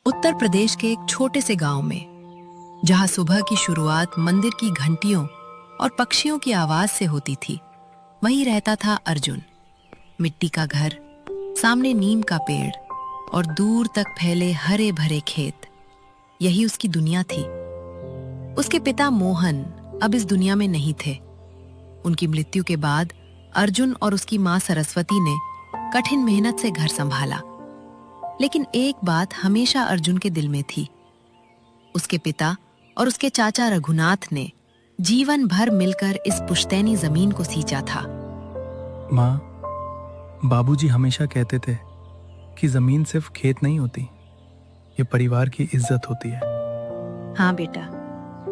उत्तर प्रदेश के एक छोटे से गांव में, जहां सुबह की शुरुआत मंदिर की घंटियों और पक्षियों की आवाज से होती थी, वहीं रहता था अर्जुन। मिट्टी का घर, सामने नीम का पेड़ और दूर तक फैले हरे भरे खेत, यही उसकी दुनिया थी। उसके पिता मोहन अब इस दुनिया में नहीं थे। उनकी मृत्यु के बाद अर्जुन और उसकी मां सरस्वती ने कठिन मेहनत से घर संभाला। लेकिन एक बात हमेशा अर्जुन के दिल में थी। उसके पिता और उसके चाचा रघुनाथ ने जीवन भर मिलकर इस पुश्तैनी जमीन को सींचा था। माँ, बाबूजी हमेशा कहते थे कि जमीन सिर्फ खेत नहीं होती, ये परिवार की इज्जत होती है। हाँ बेटा,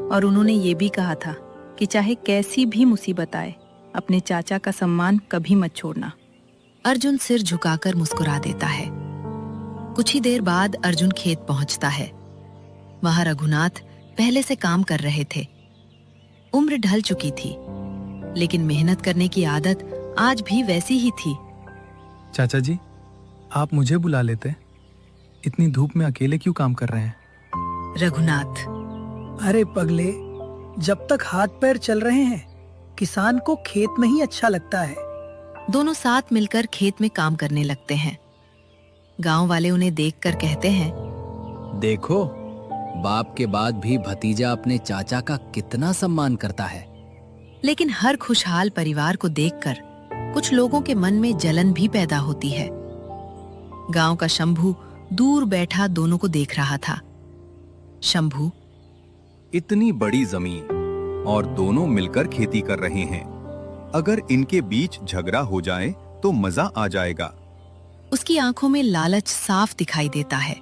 और उन्होंने ये भी कहा था कि चाहे कैसी भी मुसीबत आए, अपने चाचा का सम्मान कभी मत छोड़ना। अर्जुन सिर झुकाकर मुस्कुरा देता है। कुछ ही देर बाद अर्जुन खेत पहुंचता है। वहां रघुनाथ पहले से काम कर रहे थे। उम्र ढल चुकी थी, लेकिन मेहनत करने की आदत आज भी वैसी ही थी। चाचा जी, आप मुझे बुला लेते। इतनी धूप में अकेले क्यों काम कर रहे हैं? रघुनाथ: अरे पगले, जब तक हाथ पैर चल रहे हैं, किसान को खेत में ही अच्छा लगता है। दोनों साथ मिलकर खेत में काम करने लगते हैं। गांव वाले उन्हें देखकर कहते हैं, देखो, बाप के बाद भी भतीजा अपने चाचा का कितना सम्मान करता है। लेकिन हर खुशहाल परिवार को देखकर कुछ लोगों के मन में जलन भी पैदा होती है। गांव का शंभू दूर बैठा दोनों को देख रहा था। शंभू: इतनी बड़ी जमीन और दोनों मिलकर खेती कर रहे हैं, अगर इनके बीच झगड़ा हो जाए तो मजा आ जाएगा। उसकी आंखों में लालच साफ दिखाई देता है।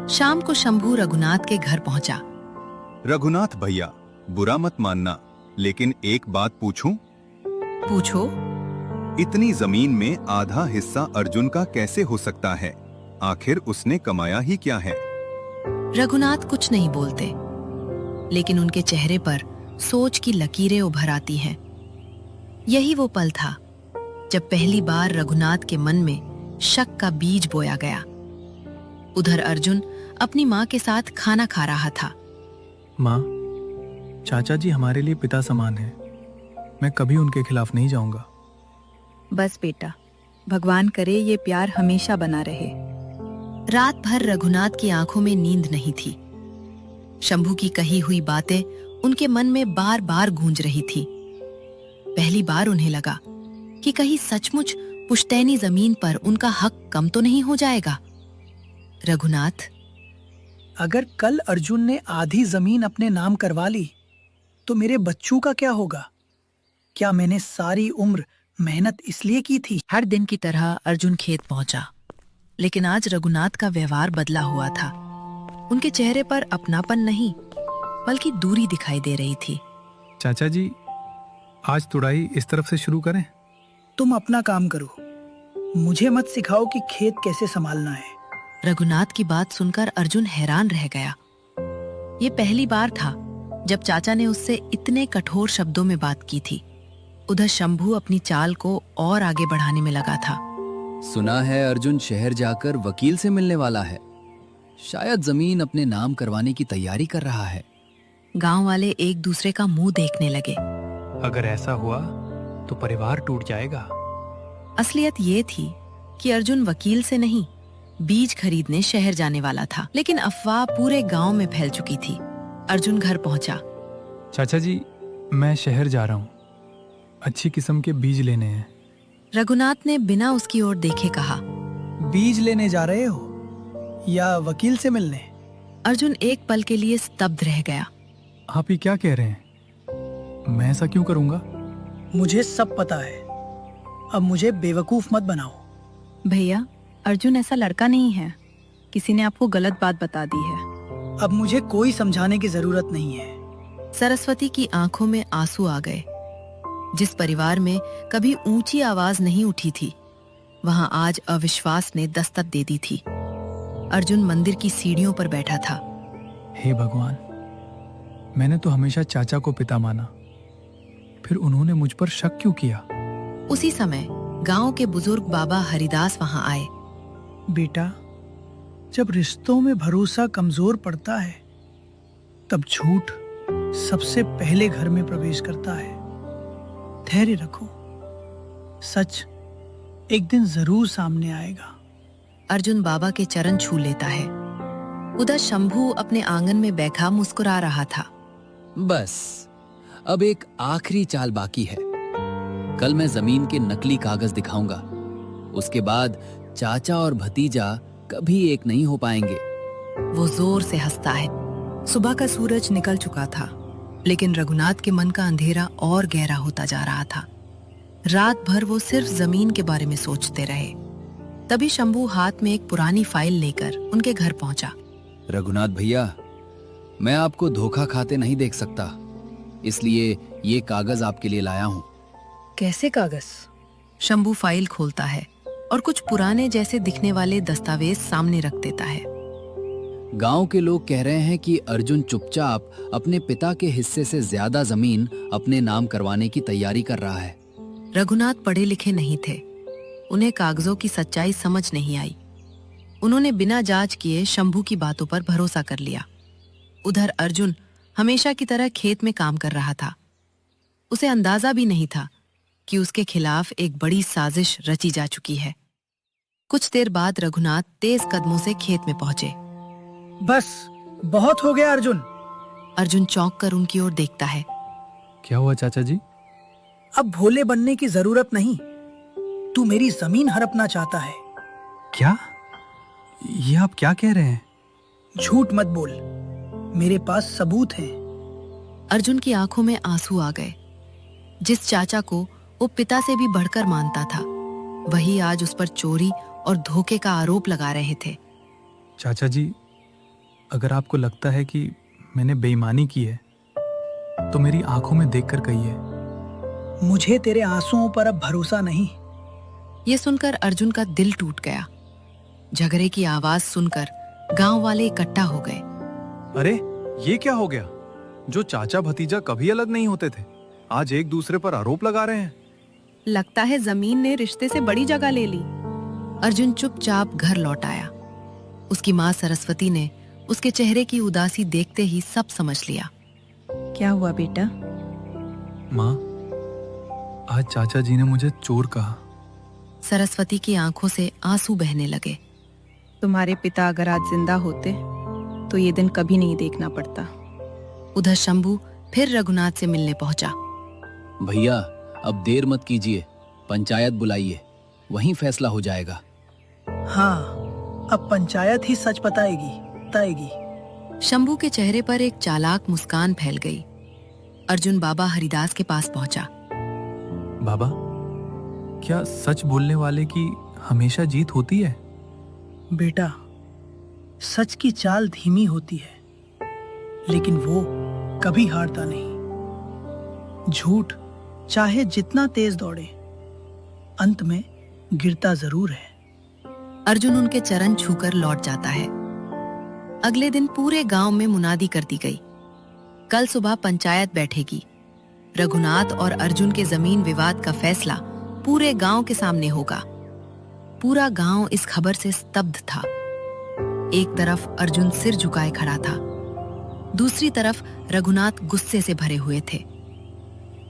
शाम को शंभू रघुनाथ के घर पहुंचा। रघुनाथ भैया, बुरा मत मानना, लेकिन एक बात पूछूं? पूछो। इतनी जमीन में आधा हिस्सा अर्जुन का कैसे हो सकता है? आखिर उसने कमाया ही क्या है? रघुनाथ कुछ नहीं बोलते, लेकिन उनके चेहरे पर सोच की लकीरें उभर आती हैं। यही वो पल था जब पहली बार रघुनाथ के मन में शक का बीज बोया गया। उधर अर्जुन अपनी माँ के साथ खाना खा रहा था। माँ, चाचा जी हमारे लिए पिता समान हैं। मैं कभी उनके खिलाफ नहीं जाऊंगा। बस बेटा, भगवान करे ये प्यार हमेशा बना रहे। रात भर रघुनाथ की आंखों में नींद नहीं थी। शंभू की कही हुई बातें उनके मन में बार बार गूंज रही थी। पहली बार उन्हें लगा कि कहीं सचमुच पुश्तैनी जमीन पर उनका हक कम तो नहीं हो जाएगा। रघुनाथ: अगर कल अर्जुन ने आधी जमीन अपने नाम करवा ली, तो मेरे बच्चों का क्या होगा? क्या मैंने सारी उम्र मेहनत इसलिए की थी? हर दिन की तरह अर्जुन खेत पहुंचा, लेकिन आज रघुनाथ का व्यवहार बदला हुआ था। उनके चेहरे पर अपनापन नहीं, बल्कि दूरी दिखाई दे रही थी। चाचा जी, आज तुड़ाई इस तरफ से शुरू करें? तुम अपना काम करो, मुझे मत सिखाओ कि खेत कैसे संभालना है। रघुनाथ की बात सुनकर अर्जुन हैरान रह गया। ये पहली बार था जब चाचा ने उससे इतने कठोर शब्दों में बात की थी। उधर शंभू अपनी चाल को और आगे बढ़ाने में लगा था। सुना है अर्जुन शहर जाकर वकील से मिलने वाला है। शायद जमीन अपने नाम करवाने की तैयारी कर रहा है। गांव वाले एक दूसरे का मुंह देखने लगे। अगर ऐसा हुआ तो परिवार टूट जाएगा। असलियत ये थी कि अर्जुन वकील से नहीं, बीज खरीदने शहर जाने वाला था। लेकिन अफवाह पूरे गांव में फैल चुकी थी। अर्जुन घर पहुंचा। चाचा जी, मैं शहर जा रहा हूँ, अच्छी किस्म के बीज लेने हैं। रघुनाथ ने बिना उसकी ओर देखे कहा। बीज लेने जा रहे हो या वकील से मिलने? अर्जुन एक पल के लिए स्तब्ध रह गया। आप ये क्या कह रहे हैं? मैं ऐसा क्यों करूंगा? मुझे सब पता है, अब मुझे बेवकूफ मत बनाओ। भैया, अर्जुन ऐसा लड़का नहीं है। किसी ने आपको गलत बात बता दी है। अब मुझे कोई समझाने की जरूरत नहीं है। सरस्वती की आंखों में आंसू आ गए। जिस परिवार में कभी ऊंची आवाज नहीं उठी थी, वहां आज अविश्वास ने दस्तक दे दी थी। अर्जुन मंदिर की सीढ़ियों पर बैठा था। हे भगवान, मैंने तो हमेशा चाचा को पिता माना, फिर उन्होंने मुझ पर शक क्यों किया? उसी समय गांव के बुजुर्ग बाबा हरिदास वहां आए। बेटा, जब रिश्तों में भरोसा कमजोर पड़ता है तब झूठ सबसे पहले घर में प्रवेश करता है। धैर्य रखो, सच एक दिन जरूर सामने आएगा। अर्जुन बाबा के चरण छू लेता है। उधर शंभू अपने आंगन में बैठा मुस्कुरा रहा था। बस अब एक आखिरी चाल बाकी है। कल मैं जमीन के नकली कागज दिखाऊंगा। उसके बाद चाचा और भतीजा कभी एक नहीं हो पाएंगे। वो जोर से हंसता है। सुबह का सूरज निकल चुका था, लेकिन रघुनाथ के मन का अंधेरा और गहरा होता जा रहा था। रात भर वो सिर्फ जमीन के बारे में सोचते रहे। तभी शंभू हाथ में एक पुरानी फाइल लेकर उनके घर पहुंचा। रघुनाथ भैया, मैं आपको धोखा खाते नहीं देख सकता, इसलिए ये कागज आपके लिए लाया हूँ। कैसे कागज? शंभू फाइल खोलता है और कुछ पुराने जैसे दिखने वाले दस्तावेज सामने रख देता है। गांव के लोग कह रहे हैं कि अर्जुन चुपचाप अपने पिता के हिस्से से ज्यादा जमीन अपने नाम करवाने की तैयारी कर रहा है। रघुनाथ पढ़े लिखे नहीं थे। उन्हें कागजों की सच्चाई समझ नहीं आई। उन्होंने बिना जांच किए शंभू की बातों पर भरोसा कर लिया। उधर अर्जुन हमेशा की तरह खेत में काम कर रहा था। उसे अंदाजा भी नहीं था कि उसके खिलाफ एक बड़ी साजिश रची जा चुकी है। कुछ देर बाद रघुनाथ तेज कदमों से खेत में पहुंचे। बस बहुत हो गया अर्जुन। अर्जुन चौंक कर उनकी ओर देखता है। क्या हुआ चाचा जी? अब भोले बनने की जरूरत नहीं। तू मेरी जमीन हड़पना चाहता है। क्या? ये आप क्या कह रहे हैं? झूठ मत बोल, मेरे पास सबूत हैं। अर्जुन की आंखों में आंसू आ गए। जिस चाचा को वो पिता से भी बढ़कर मानता था, वही आज उस पर चोरी और धोखे का आरोप लगा रहे थे। चाचा जी, अगर आपको लगता है कि मैंने बेईमानी की है तो मेरी आंखों में देखकर कहिए। मुझे तेरे आंसुओं पर अब भरोसा नहीं। ये सुनकर अर्जुन का दिल टूट गया। झगड़े की आवाज सुनकर गांव वाले इकट्ठा हो गए। अरे ये क्या हो गया? जो चाचा भतीजा कभी अलग नहीं होते थे, आज एक दूसरे पर आरोप लगा रहे हैं। लगता है जमीन ने रिश्ते से बड़ी जगह ले ली। अर्जुन चुपचाप घर लौट आया। उसकी माँ सरस्वती ने उसके चेहरे की उदासी देखते ही सब समझ लिया। क्या हुआ बेटा? माँ, आज चाचा जी ने मुझे चोर कहा। सरस्वती की आंखों से आंसू बहने लगे। तुम्हारे पिता अगर आज जिंदा होते तो ये दिन कभी नहीं देखना पड़ता। उधर शंभू फिर रघुनाथ से मिलने पहुंचा। भैया, अब देर मत कीजिए, पंचायत बुलाइए, वहीं फैसला हो जाएगा। हाँ, अब पंचायत ही सच बताएगी। शंभू के चेहरे पर एक चालाक मुस्कान फैल गई। अर्जुन बाबा हरिदास के पास पहुंचा। बाबा, क्या सच बोलने वाले की हमेशा जीत होती है? बेटा, सच की चाल धीमी होती है, लेकिन वो कभी हारता नहीं। झूठ चाहे जितना तेज दौड़े, अंत में गिरता जरूर है। अर्जुन उनके चरण छूकर लौट जाता है। अगले दिन पूरे गांव में मुनादी कर दी गई। कल सुबह पंचायत बैठेगी। रघुनाथ और अर्जुन के जमीन विवाद का फैसला पूरे गांव के सामने होगा। पूरा गांव इस खबर से स्तब्ध था। एक तरफ अर्जुन सिर झुकाए खड़ा था, दूसरी तरफ रघुनाथ गुस्से से भरे हुए थे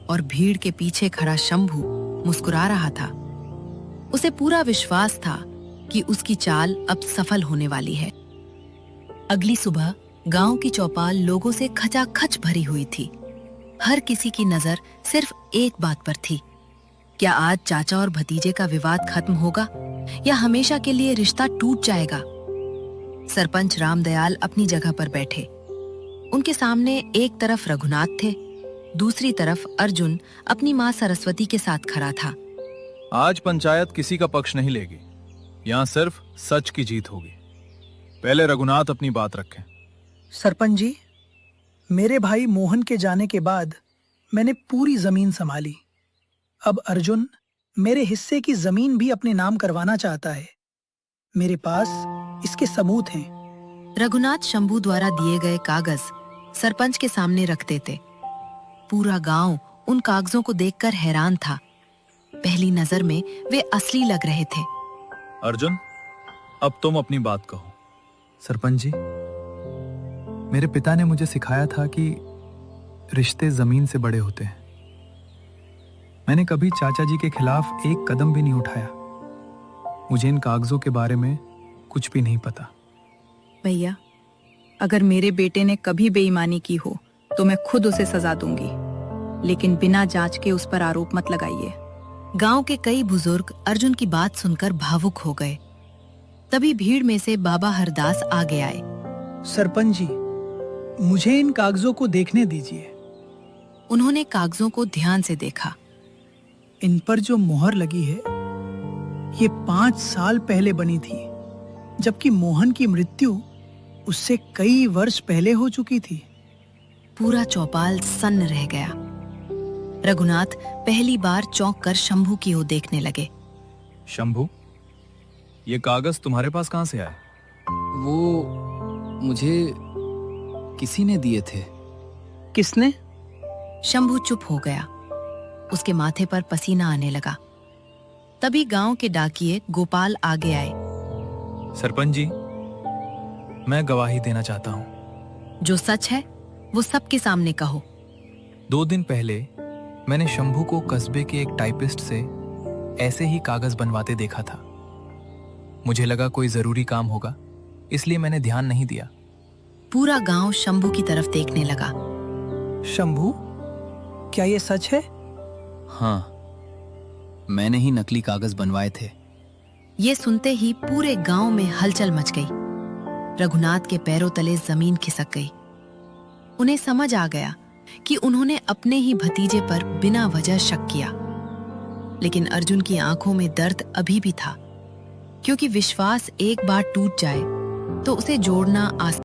और भीड़ के पीछे खड़ा शंभू मुस्कुरा रहा था। उसे पूरा विश्वास था कि उसकी चाल अब सफल होने वाली है। अगली सुबह गांव की चौपाल लोगों से खचाखच भरी हुई थी। हर किसी की नजर सिर्फ एक बात पर थी। क्या आज चाचा और भतीजे का विवाद खत्म होगा या हमेशा के लिए रिश्ता टूट जाएगा? सरपंच रामदयाल अपनी जगह पर बैठे। उनके सामने एक तरफ रघुनाथ थे, दूसरी तरफ अर्जुन अपनी माँ सरस्वती के साथ खड़ा था। आज पंचायत किसी का पक्ष नहीं लेगी, यहाँ सिर्फ सच की जीत होगी। पहले रघुनाथ अपनी बात रखें। सरपंच जी, मेरे भाई मोहन के जाने के बाद मैंने पूरी जमीन संभाली। अब अर्जुन मेरे हिस्से की जमीन भी अपने नाम करवाना चाहता है। मेरे पास इसके सबूत हैं। रघुनाथ शंभू द्वारा दिए गए कागज सरपंच के सामने रख देते। पूरा गांव उन कागजों को देखकर हैरान था। पहली नजर में वे असली लग रहे थे। अर्जुन, अब तुम अपनी बात कहो। सरपंच जी, मेरे पिता ने मुझे सिखाया था कि रिश्ते जमीन से बड़े होते हैं। मैंने कभी चाचा जी के खिलाफ एक कदम भी नहीं उठाया। मुझे इन कागजों के बारे में कुछ भी नहीं पता। भैया, अगर मेरे बेटे ने कभी बेईमानी की हो तो मैं खुद उसे सजा दूंगी, लेकिन बिना जांच के उस पर आरोप मत लगाइए। गांव के कई बुजुर्ग अर्जुन की बात सुनकर भावुक हो गए। तभी भीड़ में से बाबा हरदास आगे आए। सरपंच जी, मुझे इन कागजों को देखने दीजिए। उन्होंने कागजों को ध्यान से देखा। इन पर जो मोहर लगी है, ये 5 साल पहले बनी थी, जबकि मोहन की मृत्यु उससे कई वर्ष पहले हो चुकी थी। पूरा चौपाल सन्न रह गया। रघुनाथ पहली बार चौंक कर शंभू की ओर देखने लगे। शंभू, ये कागज तुम्हारे पास कहां से आए? वो मुझे किसी ने दिए थे। किसने? शंभू चुप हो गया। उसके माथे पर पसीना आने लगा। तभी गांव के डाकिये गोपाल आगे आए। सरपंच जी, मैं गवाही देना चाहता हूं। जो सच है वो सबके सामने कहो। 2 दिन पहले मैंने शंभू को कस्बे के एक टाइपिस्ट से ऐसे ही कागज बनवाते देखा था। मुझे लगा कोई जरूरी काम होगा, इसलिए मैंने ध्यान नहीं दिया। पूरा गांव शंभू की तरफ देखने लगा। शंभू, क्या ये सच है? हाँ, मैंने ही नकली कागज बनवाए थे। ये सुनते ही पूरे गांव में हलचल मच गई। रघुनाथ के पैरों तले जमीन खिसक गई। उन्हें समझ आ गया कि उन्होंने अपने ही भतीजे पर बिना वजह शक किया। लेकिन अर्जुन की आंखों में दर्द अभी भी था, क्योंकि विश्वास एक बार टूट जाए तो उसे जोड़ना आसान